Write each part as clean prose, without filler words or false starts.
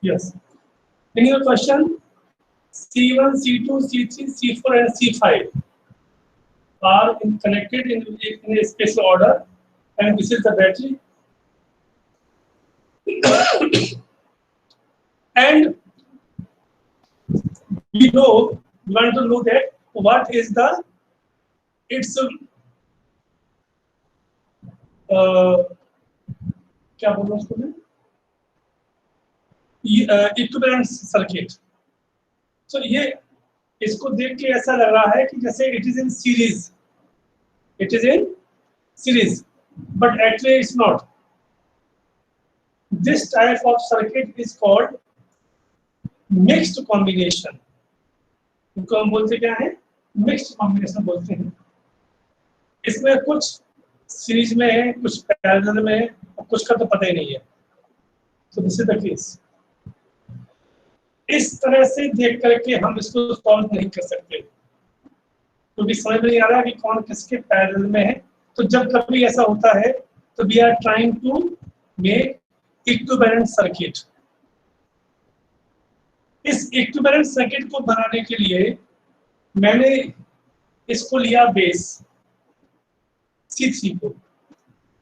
Yes. In your question, C1, C2, C3, C4, and C5 are connected in a spatial order, and this is the battery. And we want to know that what is the its क्या बोल रहा हूँ उसको मैं equivalent circuit. सो ये इसको देख के ऐसा लग रहा है कि जैसे it is in series, but actually it's not. This type of circuit is called mixed combination. इनको हम बोलते क्या है? मिक्स्ड कॉम्बिनेशन बोलते हैं. इसमें कुछ सीरीज में है, कुछ पैरेलल में है, और कुछ का तो पता ही नहीं है. So this is the case. इस तरह से देख करके हम इसको सॉल्व नहीं कर सकते, क्योंकि समझ में नहीं आ रहा है कि कौन किसके पैरेलल में है. तो जब कभी ऐसा होता है तो we are trying to make equivalent circuit. इस इक्विवेलेंट सर्किट को बनाने के लिए मैंने इसको लिया बेस C3 को.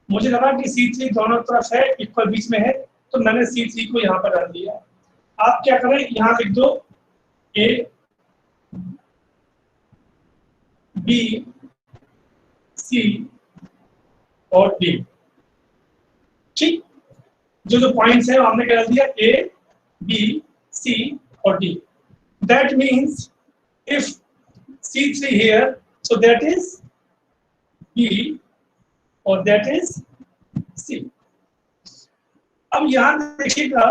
मुझे लगा कि C3 दोनों तरफ है, इक्वल बीच में है, तो मैंने C3 को यहाँ पर डाल दिया. आप क्या करें, यहाँ लिख दो A, B, C और D. ठीक, जो पॉइंट्स है हमने क्या डाल दिया, A, B, C और D. That means if C3 here, so that is B और that is C. अब यहाँ देखिएगा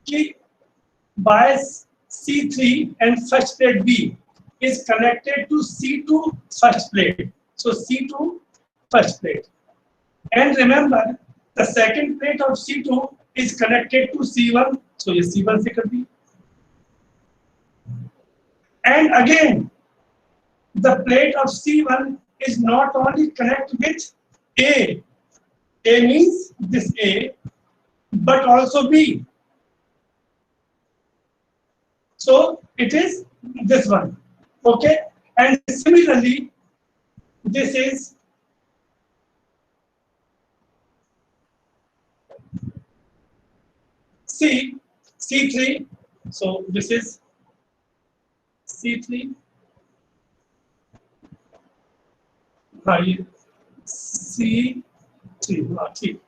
कि by C3 and first plate B is connected to C2 first plate. So C2 first plate. And remember, the second plate of C2 is connected to C1. So ये C1 से कर दी. And again, the plate of C1 is not only connected with A means this A, but also B. So it is this one, okay? And similarly, this is C3. So this is C3. हाँ ये C3, हाँ ठीक,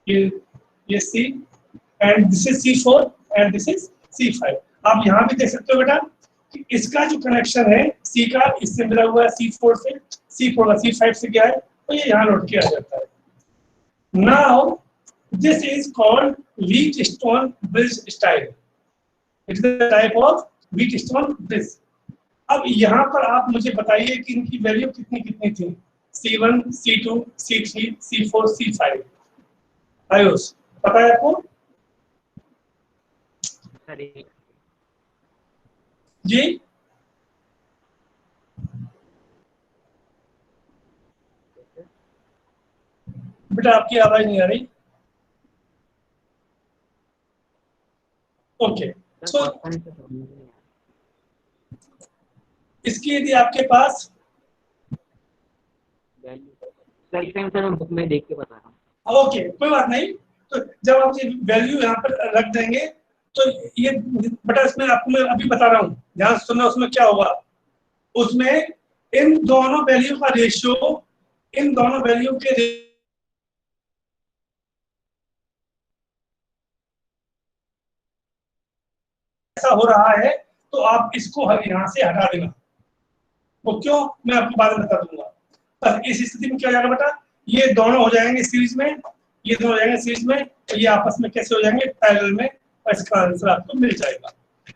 ये C, and this is C4 and this is C5. आप यहाँ भी देख सकते हो बेटा कि इसका जो कनेक्शन है C का इससे मिला हुआ है C4 से, C4 का C5 से क्या है, तो ये यहाँ नोट किया जाता है. Now this is called Wheatstone bridge style. It is a type of Wheatstone bridge. अब यहाँ पर आप मुझे बताइए कि इनकी वैल्यू कितनी कितनी थी, C1, C2, C3, C4, C5. Ayush पता है आपको? जी बेटा आपकी आवाज नहीं आ रही. ओके, सो इसकी यदि आपके पास मैं बुक में देख के बता रहा हूँ. ओके, कोई बात नहीं. तो जब आप ये वैल्यू यहाँ पर रख देंगे तो ये बेटा इसमें आपको मैं अभी बता रहा हूँ, ध्यान से सुनना. उसमें क्या होगा, उसमें इन दोनों वैल्यू का रेशियो, इन दोनों वैल्यू के ऐसा हो रहा है तो आप इसको यहाँ से हटा देना. वो क्यों, मैं आपको बाद में बता दूंगा. बस इस स्थिति में क्या हो जाएगा बेटा, ये दोनों हो जाएंगे सीरीज में, ये दोनों हो जाएंगे सीरीज में, तो ये आपस में कैसे हो जाएंगे, पैरेलल में, और इसका आंसर आपको मिल जाएगा.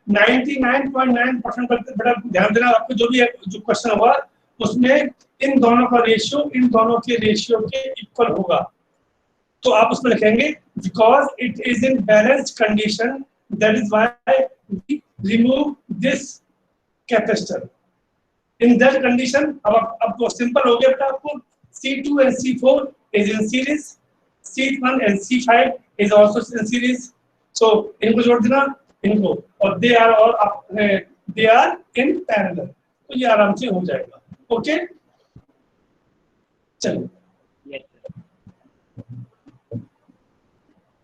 99.9% बेटा ध्यान देना, आपको जो भी जो क्वेश्चन होगा उसमें इन दोनों का रेशियो इन दोनों के रेशियो के इक्वल होगा. तो आप उसमें लिखेंगे because it is in balanced condition, that is why we remove this capacitor. In that condition, अब तो सिंपल हो गया बेटा आपको. C2 and C4 is in series, C1 and C5 is also in series. सो इनको जोड़ देना इनको, और दे आर इन पैरेलल, तो ये आराम से हो जाएगा। ओके चलो Yes, sir.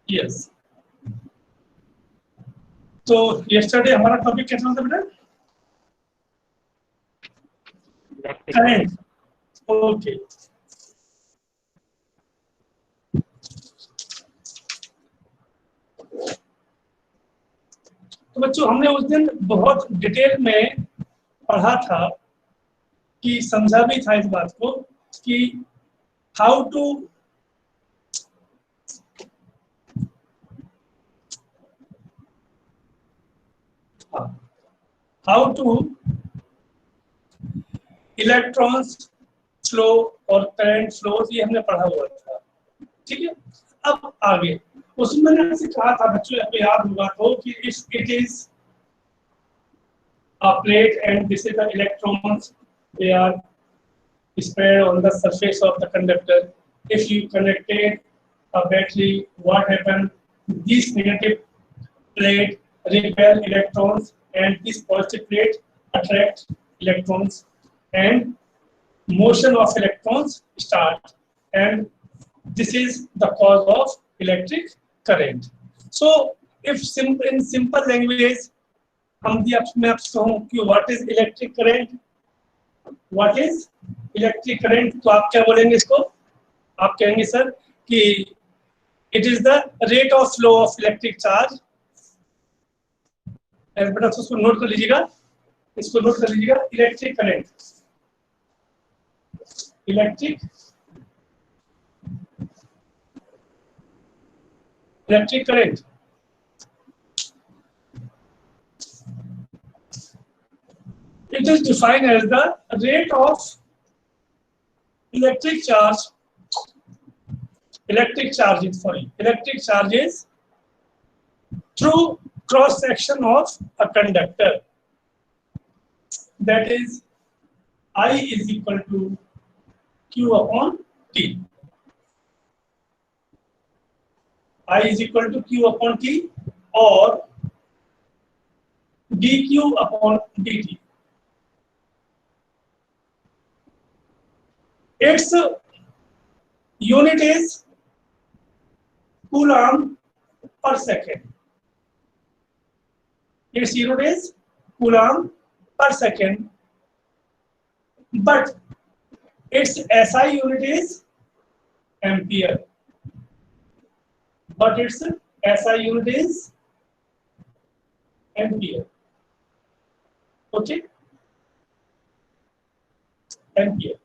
यस। तो यस्टरडे हमारा टॉपिक क्या था बेटा? Electric current. current. ओके तो बच्चों हमने उस दिन बहुत डिटेल में पढ़ा था कि समझा भी था इस बात को कि हाउ टू इलेक्ट्रॉन्स फ्लो और करंट फ्लो, ये हमने पढ़ा हुआ था। ठीक है, अब आगे उसमें मैंने आपसे कहा था बच्चों, आपको याद होगा तो कि if it is a plate and this is the electrons, they are spread on the surface of the conductor. If you connected a battery, what happens? This negative plate repel electrons and this positive plate attract electrons, and motion of electrons start, and this is the cause of electric current. So if in simple language हम भी मैं आपसे कहूं कि what is electric current, what is electric current, तो आप क्या बोलेंगे इसको? आप कहेंगे सर कि it is the rate of flow of electric charge. बेटा उसको नोट कर लीजिएगा, इसको नोट कर लीजिएगा, electric current, electric current it is defined as the rate of electric charges through cross section of a conductor, that is I is equal to Q upon T. I is equal to Q upon T or dQ upon dt. Its unit is coulomb per second. Its unit is coulomb per second, but its SI unit is ampere. But its SI unit is ampere. Okay, ampere.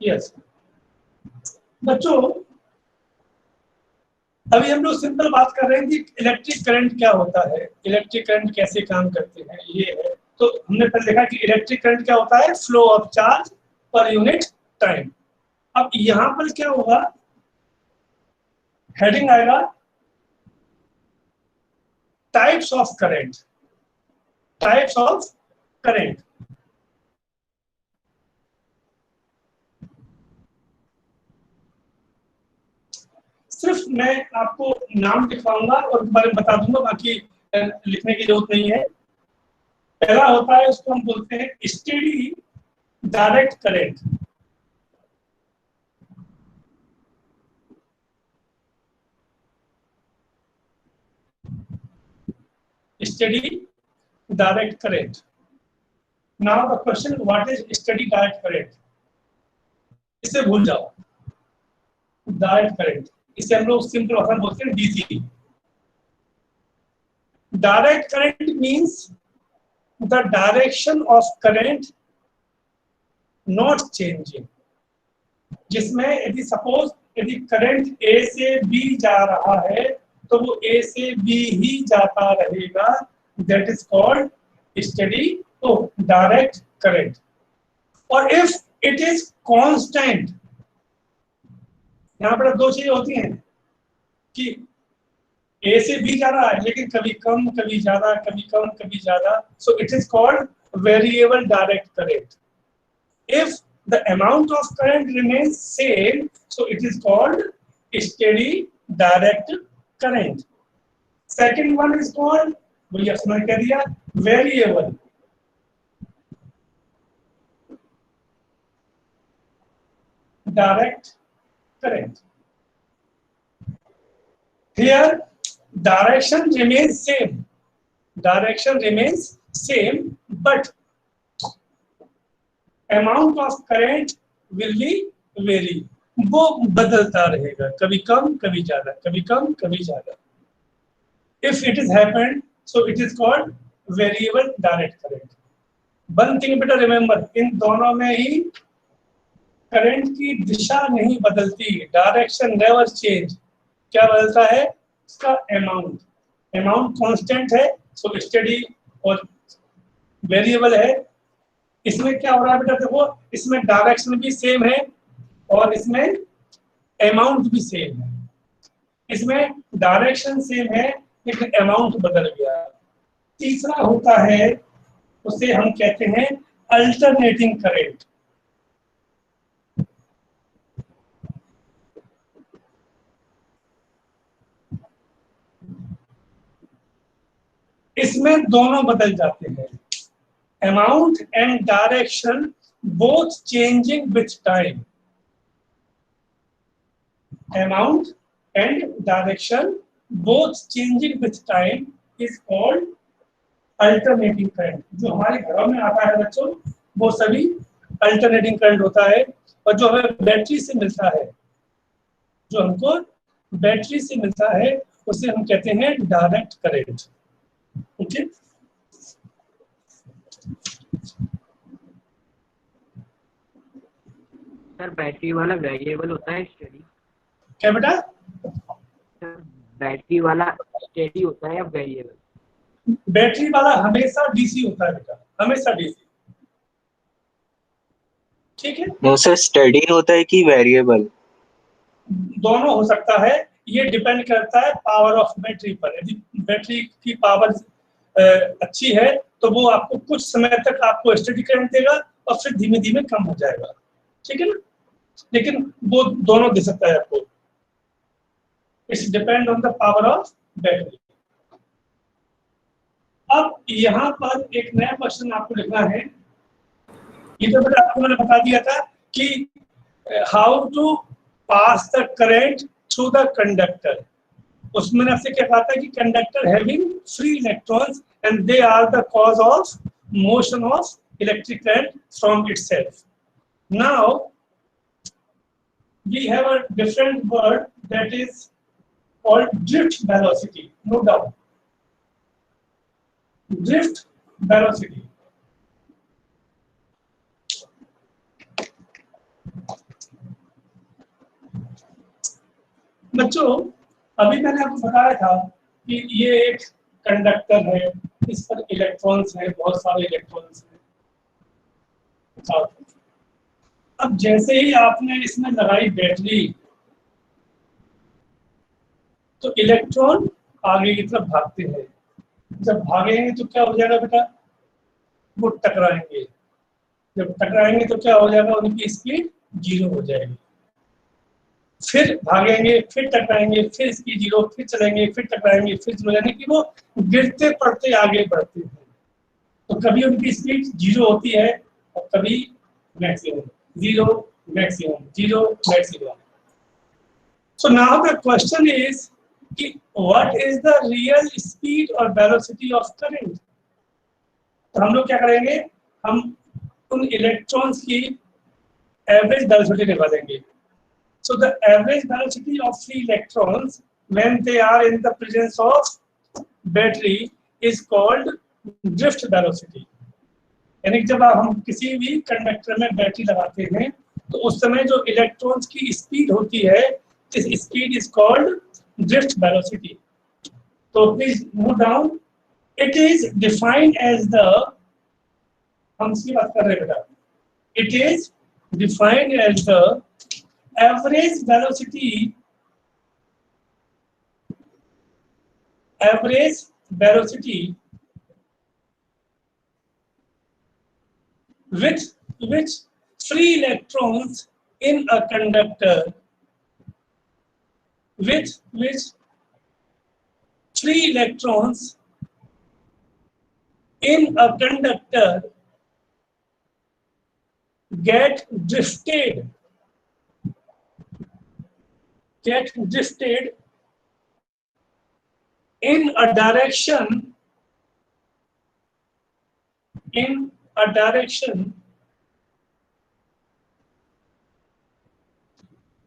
Yes बच्चों, अभी हम लोग simple बात कर रहे हैं कि electric current क्या होता है, इलेक्ट्रिक करंट कैसे काम करते हैं, ये है। तो हमने पहले देखा कि इलेक्ट्रिक करंट क्या होता है, flow of charge per unit time. अब यहां पर क्या होगा, हेडिंग आएगा types of current, types of current. सिर्फ मैं आपको नाम लिखवाऊंगा और बारे में बता दूंगा, बाकी लिखने की जरूरत नहीं है। पहला होता है, उसको हम बोलते हैं steady direct current. Steady direct current. Now the question, what is steady direct current? इसे भूल जाओ, डायरेक्ट करंट, इसे हम लोग सिंपल भाषा में बोलते हैं DC. Direct current means the direction of current not changing, जिसमें यदि सपोज यदि करंट ए से बी जा रहा है तो वो ए से बी ही जाता रहेगा, that is called steady direct current. और इफ इट इज कांस्टेंट, यहाँ पर दो चीजें होती हैं कि ए से बी जा रहा है लेकिन कभी कम कभी ज्यादा, कभी कम कभी ज्यादा, so it is called variable direct current. If the amount of current remains same, so it is called steady direct current. Second one is called, भैया समझ कह दिया, variable direct current. Here direction remains same. Direction remains same, but amount of current will be vary. वो बदलता रहेगा, कभी कम कभी ज्यादा, कभी कम कभी ज्यादा. If it is happened, so it is called variable direct current. One thing better remember, इन दोनों में ही करंट की दिशा नहीं बदलती, डायरेक्शन नेवर चेंज. क्या बदलता है? इसका अमाउंट. अमाउंट कांस्टेंट है, सो स्टेडी और वेरिएबल है. इसमें क्या हो रहा है बेटा, देखो इसमें डायरेक्शन भी सेम है और इसमें अमाउंट भी सेम है. इसमें डायरेक्शन सेम है लेकिन अमाउंट बदल गया. तीसरा होता है, उसे हम कहते हैं अल्टरनेटिंग करंट. इसमें दोनों बदल जाते हैं. Amount and direction both changing with time. Amount and direction both changing with time is called alternating current. जो हमारे घरों में आता है बच्चों, वो सभी alternating current होता है. और जो हमें बैटरी से मिलता है, जो हमको बैटरी से मिलता है, उसे हम कहते हैं direct current. Okay, sir battery वाला वेरिएबल होता है स्टेडी? क्या बेटा? बैटरी वाला स्टेडी होता है या वेरिएबल? बैटरी वाला हमेशा डीसी होता है बेटा, हमेशा डीसी. ठीक है, नो सर, स्टडी होता है कि वेरिएबल? दोनों हो सकता है. ये डिपेंड करता है पावर ऑफ बैटरी पर. यदि बैटरी की पावर अच्छी है तो वो आपको कुछ समय तक आपको स्टेडी करंट देगा और फिर धीमे धीमे कम हो जाएगा. ठीक है ना, लेकिन वो दोनों दे सकता है आपको. It's depend on the power of battery. अब यहाँ पर एक नया क्वेश्चन आपको लिखना है. ये तो बेटा आपको मैंने बता दिया था कि how to pass the current through the conductor. उसमें मैंने आपसे क्या कहा था कि conductor having free electrons and they are the cause of motion of electric current from itself. Now we have a different word that is called drift velocity. No doubt, drift velocity. बच्चों अभी मैंने आपको बताया था कि ये एक conductor है, इस पर इलेक्ट्रॉन्स हैं, बहुत सारे इलेक्ट्रॉन्स हैं. अब जैसे ही आपने इसमें लगाई बैटरी तो इलेक्ट्रॉन आगे की तरफ भागते हैं. जब भागेंगे तो क्या हो जाएगा बेटा? वो टकराएंगे. जब टकराएंगे तो क्या हो जाएगा? उनकी स्पीड 0 हो जाएगी. फिर भागेंगे, फिर टकराएंगे, फिर स्पीड 0, फिर चलेंगे, फिर टकराएंगे, फिर 0, यानी कि वो गिरते पड़ते आगे बढ़ते हैं. तो कभी उनकी स्पीड 0 होती है और कभी maximum 0, maximum 0, maximum. So now the question is कि what is the real speed or velocity of current? तो हम लोग क्या करेंगे? हम उन इलेक्ट्रॉन्स की एवरेज वेलोसिटी निकालेंगे. So the average velocity of free electrons when they are in the presence of battery is called drift velocity. यानी जब हम किसी भी कंडक्टर में बैटरी लगाते हैं तो उस समय जो इलेक्ट्रॉन्स की स्पीड होती है, this speed is called drift velocity. तो please note down, it is defined as the, हम इसकी बात कर रहे हैं बेटा, it is defined as the average velocity average velocity with which free electrons in a conductor with which free electrons in a conductor get drifted in a direction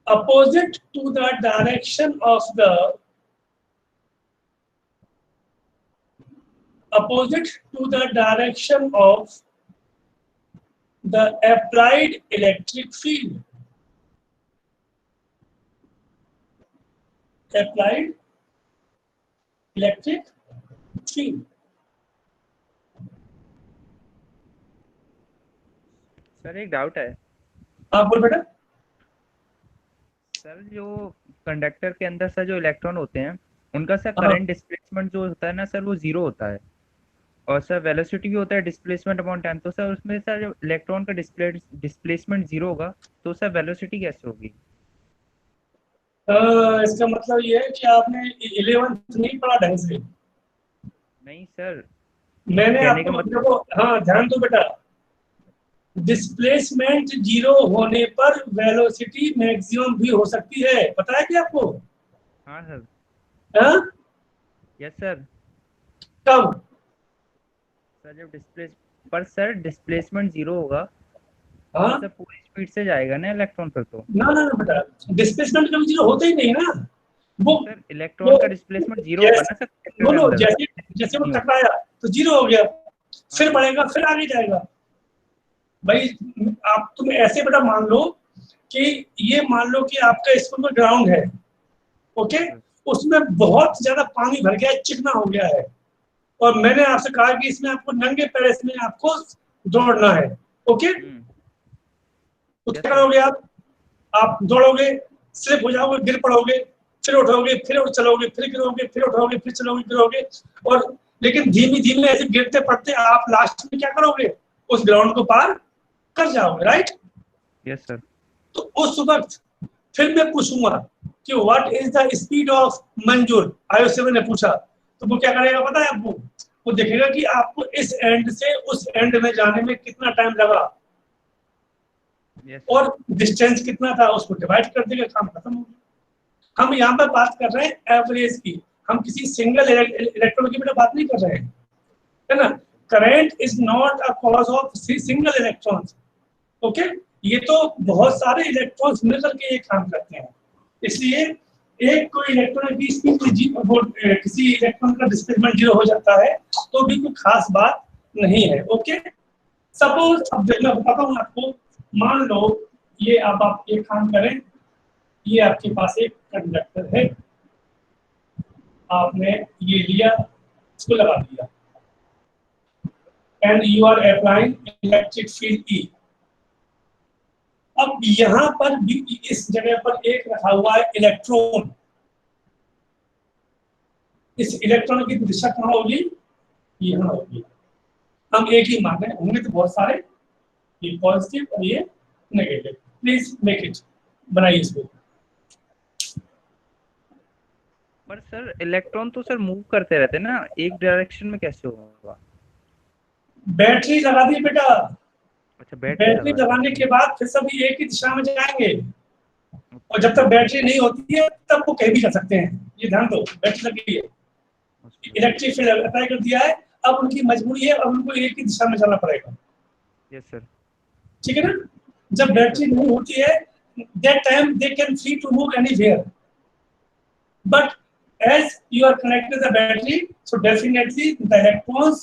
opposite to the direction of the applied electric field. Applied electric field. Sir एक doubt है हाँ बोल बेटा। Sir, जो conductor के अंदर sir जो electron होते हैं उनका सर हाँ। करंट डिस्प्लेसमेंट जो होता है ना सर वो 0 होता है, और सर वेलोसिटी भी होता है डिस्प्लेसमेंट अपॉन टाइम। तो सर उसमें सर जो इलेक्ट्रॉन का डिस्प्लेसमेंट 0 होगा तो सर वेलोसिटी कैसे होगी? इसका मतलब ये है कि आपने 11th नहीं पढ़ा ढंग से। नहीं सर, मैंने कहने का आपको मतलब- देखो, हाँ ध्यान दो बेटा, डिस्प्लेसमेंट 0 होने पर वेलोसिटी मैक्सिमम भी हो सकती है, पता है क्या आपको? हाँ सर। हाँ? Yes sir. कब? सर जब डिस्प्लेसमेंट 0 होगा हाँ? तो सर पूरी स्पीड से जाएगा ना इलेक्ट्रॉन फिर तो। ना ना ना बेटा, डिस्प्लेसमेंट कभी 0 होता ही नहीं है ना। वो सर इलेक्ट्रॉन का डिस्प्लेसमेट 0 होगा ना सर कंडक्टर के बोलो, अंदर। जैसे वो टकराया तो 0 हो गया, फिर बढ़ेगा, फिर आगे जाएगा। भाई तुम ऐसे बेटा मान लो कि ये मान लो कि आपका स्कूल में ग्राउंड है, ओके, उसमें बहुत ज्यादा पानी भर गया है, चिकना हो गया है, और मैंने आपसे कहा कि इसमें आपको नंगे पैर इसमें आपको दौड़ना है, ओके। तो क्या करोगे आप दौड़ोगे, स्लिप हो जाओगे, गिर पड़ोगे, फिर उठोगे, फिर चलोगे, फिर गिरोगे, फिर उठोगे, फिर चलोगे, गिरोगे, और लेकिन धीमे धीमे ऐसे गिरते पड़ते आप लास्ट में क्या करोगे? उस ग्राउंड को पार कर जाओगे, राइट? Yes sir. तो उस वक्त फिर मैं पूछूंगा कि what is the speed of मंजूर, IO7 ने पूछा, तो वो क्या करेगा पता है आपको? वो देखेगा कि आपको इस एंड से उस एंड में जाने में कितना टाइम लगा, और डिस्टेंस कितना था, उसको डिवाइड कर देगा, काम खत्म हो गया। हम यहाँ पर बात कर रहे हैं एवरेज की, हम किसी सिंगल इलेक्ट्रॉन की बात नहीं कर रहे हैं, है ना। Current is not a cause of single electrons, okay. ये तो बहुत सारे इलेक्ट्रॉन्स मिलकर के ये काम करते हैं, इसलिए एक कोई इलेक्ट्रॉन की स्पीड किसी इलेक्ट्रॉन का डिस्प्लेसमेंट 0 हो जाता है तो भी कोई खास बात नहीं है, ओके। सपोज अब मैं बताता हूँ आपको, मान लो ये अब आप एक काम करें, ये आपके पास एक कंडक्टर है, आपने ये लिया, इसको लगा दिया, and you are applying electric field E। अब यहां पर भी इस जगह पर एक रखा हुआ है इलेक्ट्रॉन, इस इलेक्ट्रॉन की दिशा कहाँ होगी? यहाँ होगी। हम एक ही मान रहे हैं, होंगे तो बहुत सारे, ये पॉजिटिव और ये नेगेटिव। प्लीज मेक इट, बनाइए इसको। पर सर इलेक्ट्रॉन तो सर मूव करते रहते हैं ना, एक डायरेक्शन में कैसे होगा? बैटरी लगा दी बेटा। अच्छा, बैटरी लगाने के बाद फिर सभी एक ही दिशा में जाएंगे, और जब तक बैटरी नहीं होती है तब वो कहीं भी जा सकते हैं। ये ध्यान दो, बैटरी लगी है, इलेक्ट्रिक फील्ड अप्लाई कर दिया है, अब उनकी मजबूरी है, अब उनको एक ही दिशा में जाना पड़ेगा। Yes sir. ठीक है ना। जब बैटरी नहीं होती है, that time they can free to move anywhere, but as you are connected the battery, so definitely the electrons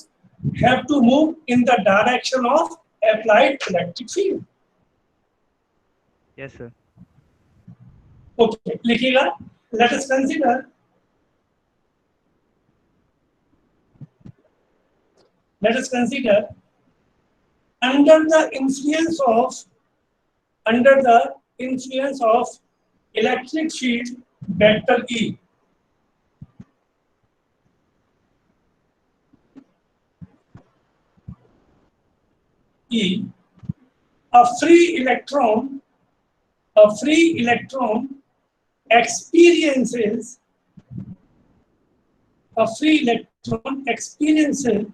have to move in the direction of applied electric field. Yes sir. Okay, लिखिएगा। Let us consider under the influence of electric field vector E. E, a free electron, experiences, a free electron experiences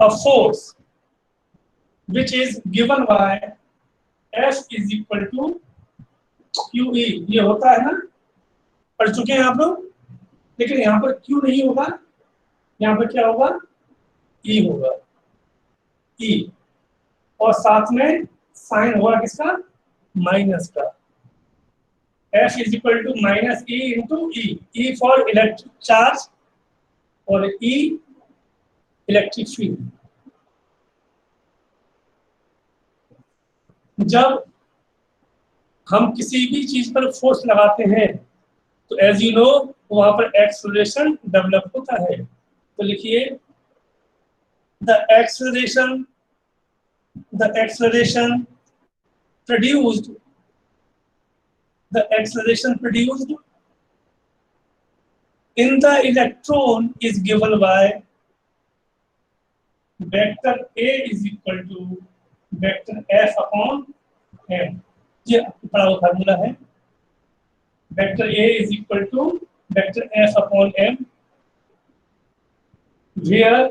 a force which is given by F is equal to QE। ये होता है ना, पढ़ चुके हैं आप लोग, लेकिन यहाँ पर Q नहीं होगा, यहाँ पर क्या होगा, E होगा, E, और साथ में साइन होगा किसका, माइनस का। F is equal to minus E into E, E for electric charge और E इलेक्ट्रिक फील्ड। जब हम किसी भी चीज पर फोर्स लगाते हैं तो एज यू नो वहां पर एक्सेलरेशन डेवलप होता है। तो लिखिए the acceleration produced in the electron is given by vector A is equal to vector F upon m। ये पढ़ा हुआ फार्मूला है, vector A is equal to vector F upon m, where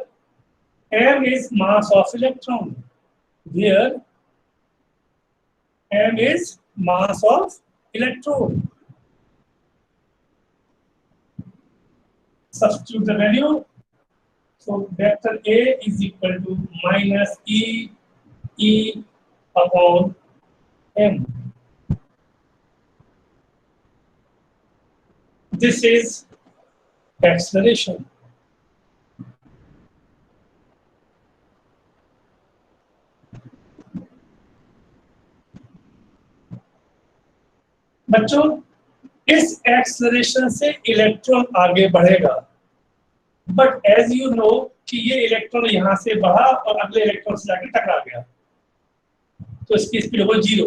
m is mass of electron, where m is mass of electron। Substitute the value, so vector A is equal to minus E upon m। This is acceleration। बच्चों इस acceleration से electron आगे बढ़ेगा, but as you know कि ये electron यहां से बढ़ा और अगले इलेक्ट्रॉन से जाके टकरा गया, तो इसकी स्पीड हो 0,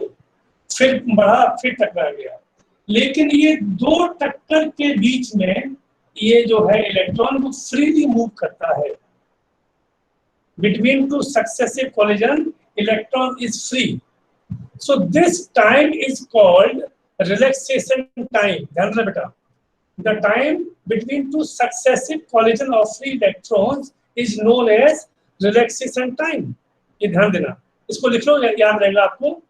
फिर बढ़ा फिर टकरा गया। लेकिन ये दो टक्कर के बीच में ये जो है इलेक्ट्रॉन वो फ्रीली मूव करता है। Between two successive collision electron is free, so this time is called relaxation time. ध्यान रखना बेटा, the time between two successive collision of free electrons is known as relaxation time। ये ध्यान देना, इसको लिख लो, याद रहेगा आपको।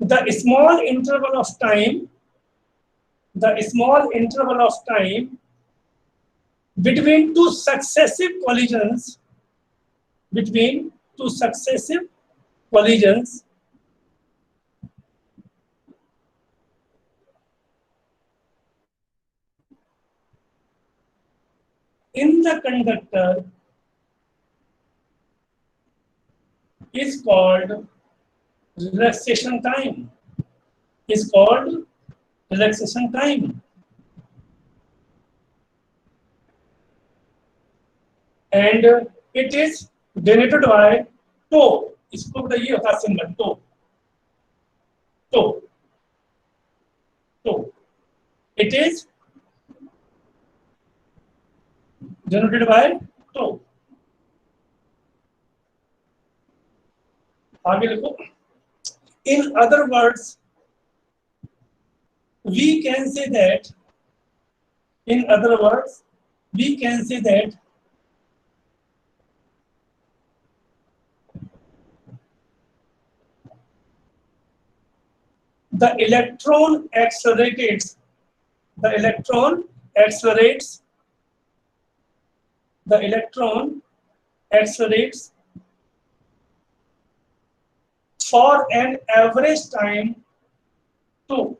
The small interval of time between two successive collisions in the conductor is called relaxation time, and it is denoted by tau। इसको बताइए होता है symbol tau। It is denoted by tau। आगे लिखो, in other words we can say that the electron accelerates for an average time tau।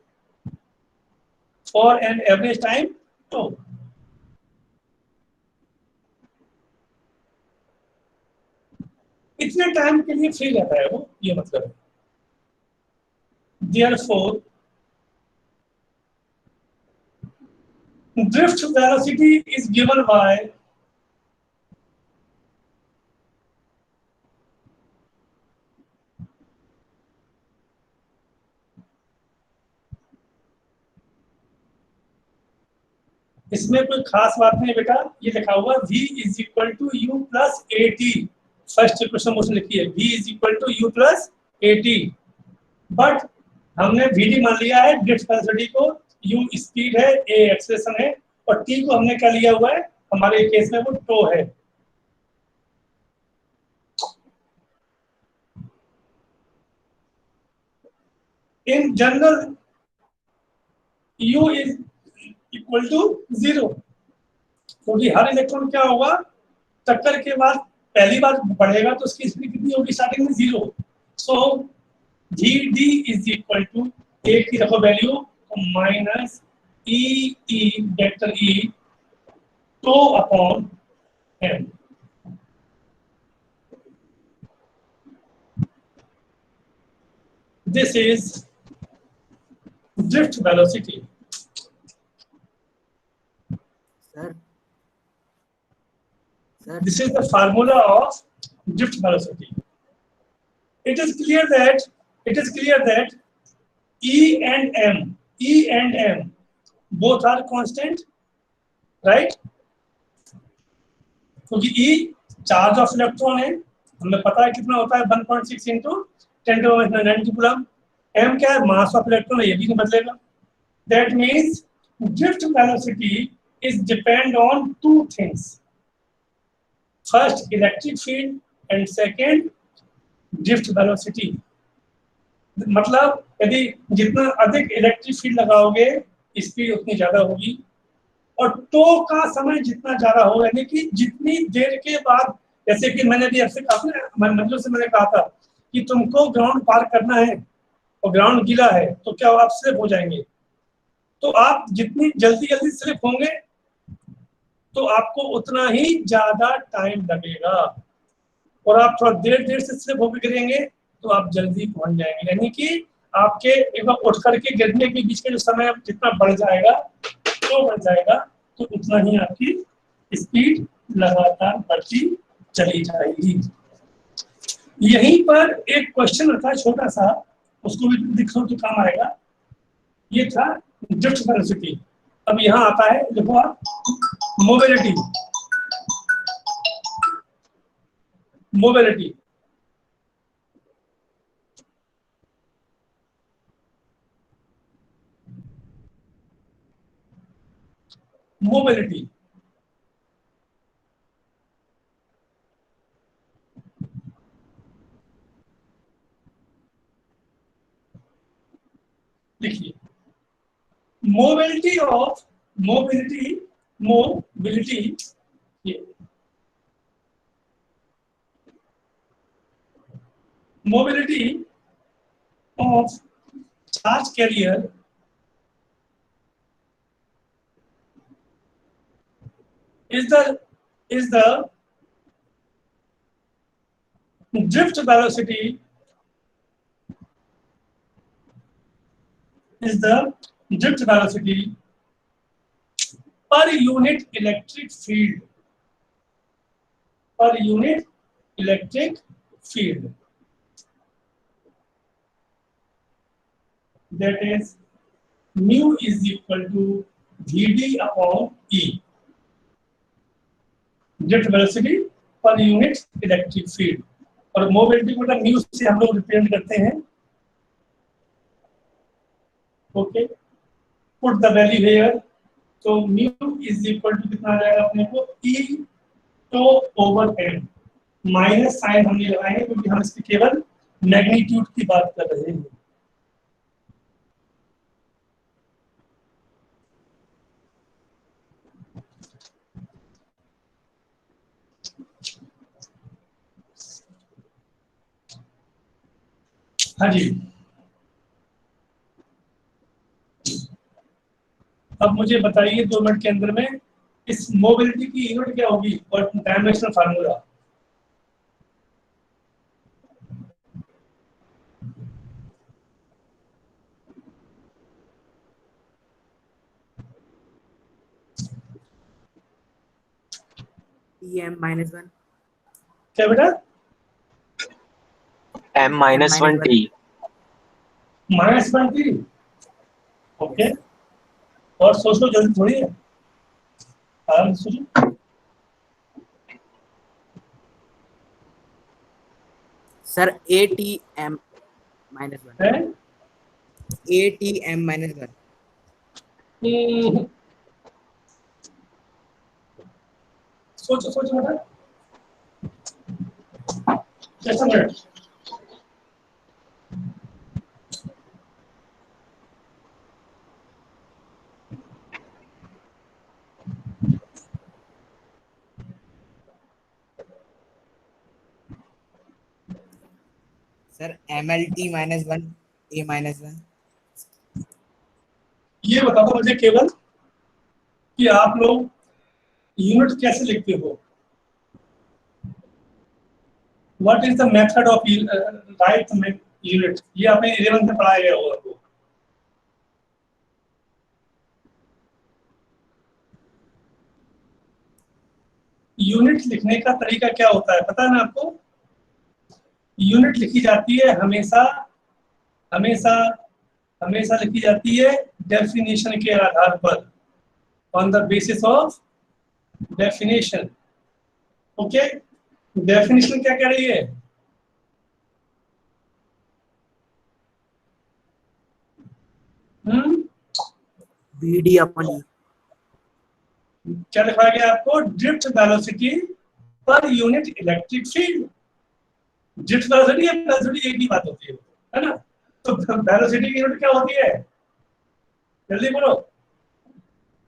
इतने time के लिए free रहता है वो, ये मतलब है। Therefore, drift velocity is given by इसमें कोई खास बात नहीं बेटा, ये लिखा हुआ v is equal to u plus a t, first question motion लिखी है v is equal to u plus a t, but हमने v डी मान लिया है ड्रिफ्ट वेलोसिटी को, u स्पीड है, a एक्सेलरेशन है, और t को हमने क्या लिया हुआ है, हमारे केस में वो टो है। In general u is equal to 0, क्योंकि हर इलेक्ट्रॉन क्या होगा, टक्कर के बाद पहली बार बढ़ेगा तो उसकी स्पीड कितनी होगी, स्टार्टिंग में 0। So G D is equal to a की रखो value minus E vector E tau upon M. This is drift velocity. Sir This is the formula of drift velocity. It is clear that E and M both are constant, right? क्योंकि E charge of electron है, हमें पता है कितना होता है 1.6 into 10⁻⁹ coulomb. M क्या है, मास ऑफ इलेक्ट्रॉन है, ये भी नहीं बदलेगा। That means drift velocity is depend on two things. First electric field and second drift velocity। मतलब यदि जितना अधिक इलेक्ट्रिक फील्ड लगाओगे स्पीड उतनी ज्यादा होगी, और टो का समय जितना ज्यादा होगा, यानी कि जितनी देर के बाद, जैसे कि मैंने भी आपसे कहा, मतलब से मैंने कहा था कि तुमको ग्राउंड पार करना है और ग्राउंड गीला है तो क्या आप स्लिप हो जाएंगे, तो आप जितनी जल्दी स्लिप होंगे तो आपको उतना ही ज्यादा टाइम लगेगा, और आप थोड़ा देर से स्लिप होकर गिरेंगे तो आप जल्दी पहुंच जाएंगे। यानी कि आपके एक बार उठ करके गिरने के बीच का जो समय जितना बढ़ जाएगा तो उतना ही आपकी स्पीड लगातार बढ़ती चली जाएगी। यहीं पर एक क्वेश्चन आता है छोटा सा, उसको भी दिखाओ तो काम आएगा। ये था ड्रिफ्ट वेलोसिटी। अब यहाँ आता है, देखो आप, मोबिलिटी। मोबिलिटी मोबिलिटी लिखिए, mobility of mobility of charge carrier is the drift velocity per unit electric field, that is mu is equal to Vd upon E, drift velocity per unit electric field। और mobility को mu से हम लोग represent करते हैं। Okay, put the value here, तो mu is equal to कितना आ जाएगा अपने को, E tau over M. Minus sign हमने लगाए क्योंकि हम इसकी केवल मैग्नीट्यूड की बात कर रहे हैं। हाँ जी, अब मुझे बताइए 2 मिनट के अंदर में इस मोबिलिटी की यूनिट क्या होगी और डायमेंशनल फार्मूला। m-1 क्या बेटा, m-1 t। -1 थी। ओके, और सोच लो, जल्दी थोड़ी है। सोचो। सर ATM -1 है ATM -1 सोचो सोचो बेटा, कैसा मिनट। सर MLT -1 A -1 ये बता दो मुझे केवल कि आप लोग यूनिट कैसे लिखते हो। What is the method of right unit, ये आपने 11th में पढ़ाया गया होगा आपको। यूनिट लिखने का तरीका क्या होता है पता है ना आपको। यूनिट लिखी जाती है हमेशा हमेशा हमेशा लिखी जाती है डेफिनेशन के आधार पर, on the basis of definition. Okay, definition क्या कह रही है। BD/E क्या लिखा गया आपको, drift velocity per unit electric field. Drift velocity और वेलोसिटी एक ही बात होती है ना। तो वेलोसिटी की यूनिट क्या होती है, जल्दी बोलो।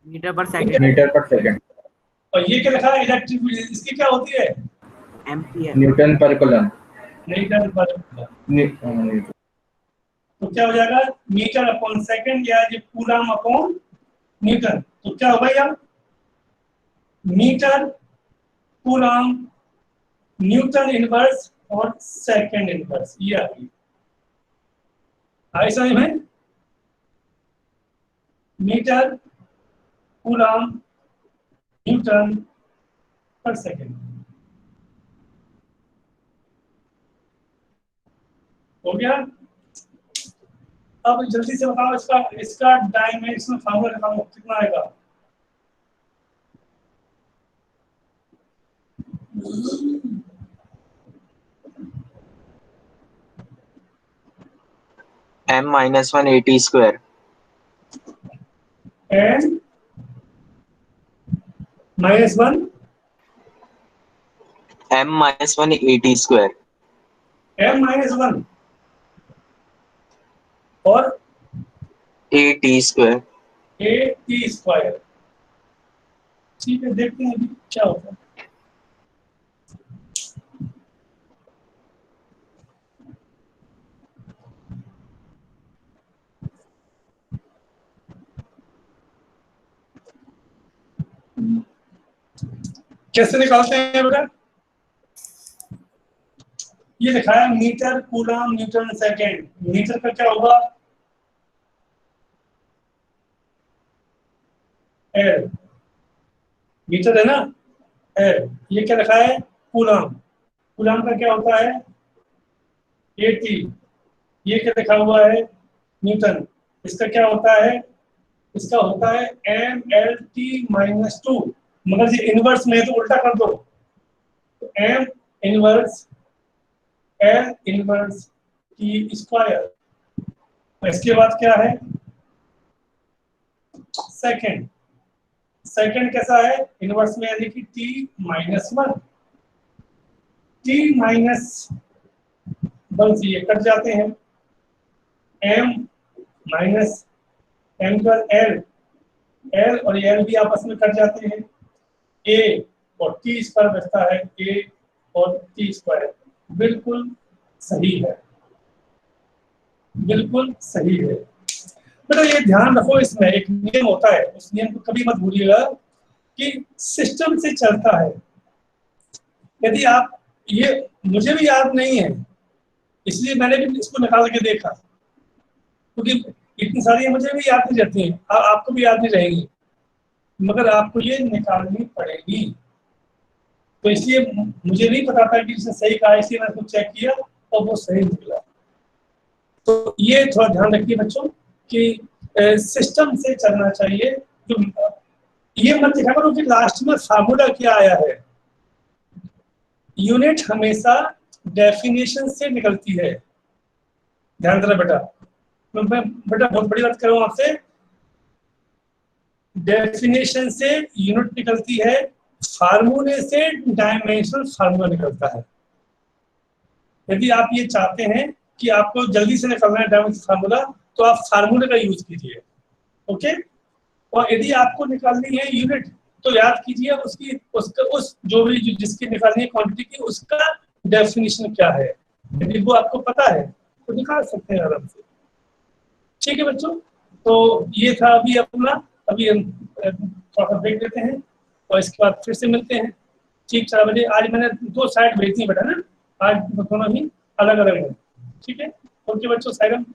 Metre per second metre per second. और ये क्या लिखा है इलेक्ट्रिक फील्ड, इसकी क्या होती है, एम्पियर न्यूटन/कूलम। मीटर पर। तो क्या हो जाएगा, मीटर अपॉन सेकंड या ये कूलम अपॉन न्यूटन। तो क्या होगा यार, मीटर कूलम न्यूटन इनवर्स और सेकंड इनवर्स, ये आ गई। आई समझ में, मीटर कूलम न्यूटन पर सेकंड। हो गया। अब जल्दी से बताओ इसका इसका डायमेंशन फार्मूला बताओ कितना आएगा। m-1 AT square। n -1 m-1 AT square। m -1 और AT square। AT square. ठीक है, देखते हैं अभी क्या होता है। कैसे निकालते हैं बेटा, ये लिखा है meter coulomb newton second. Meter का क्या होगा, एल, मीटर है ना, एल। ये क्या लिखा है, कूलम। कूलम का क्या होता है, एटी। ये क्या लिखा हुआ है, न्यूटन। इसका क्या होता है, इसका होता है MLT-2। मगर ये इनवर्स में है तो उल्टा कर दो, तो M inverse L inverse T square. इसके बाद क्या है, सेकंड। सेकंड कैसा है, इनवर्स में यानी कि T-1। T-1 से ये कट जाते हैं, M माइनस M का L, L और L भी आपस में कट जाते हैं। A और T स्क्वायर बचता है, A और T स्क्वायर। बिल्कुल सही है, बिल्कुल सही है बेटा। ये ध्यान रखो, इसमें एक नियम होता है, उस नियम को कभी मत भूलिएगा कि सिस्टम से चलता है। यदि आप, ये मुझे भी याद नहीं है इसलिए मैंने भी इसको निकाल के देखा, क्योंकि इतनी सारी मुझे भी याद नहीं रहती हैं, आपको भी याद नहीं रहेंगी, मगर आपको ये निकालनी पड़ेगी। तो इसलिए मुझे नहीं पता था कि इसने सही कहा, इसलिए मैंने चेक किया और वो सही निकला। तो ये थोड़ा ध्यान रखिए बच्चों कि सिस्टम से चलना चाहिए। तो ये मत देखा करो कि लास्ट में फार्मूला क्या आया है। यूनिट हमेशा डेफिनेशन से निकलती है, ध्यान देना बेटा। मैं बेटा बहुत बड़ी बात कर रहा हूं आपसे, डेफिनेशन से यूनिट निकलती है, फार्मूले से डायमेंशनल फार्मूला निकलता है। यदि आप ये चाहते हैं कि आपको जल्दी से निकलना है डायमेंशनल फार्मूला, तो आप फार्मूले का यूज कीजिए, ओके। और यदि आपको निकालनी है यूनिट, तो याद कीजिए उस जो भी जिसकी निकालनी है क्वांटिटी की, उसका डेफिनेशन क्या है। यदि वो आपको पता है तो निकाल सकते हैं आराम से। ठीक है बच्चों, तो ये था अभी अपना, अभी हम थोड़ा सा ब्रेक देते हैं और इसके बाद फिर से मिलते हैं ठीक 4 बजे। आज मैंने 2 साइड भेजी बेटा ना, आज दोनों ही अलग अलग है। ठीक है, ओके बच्चों, साइड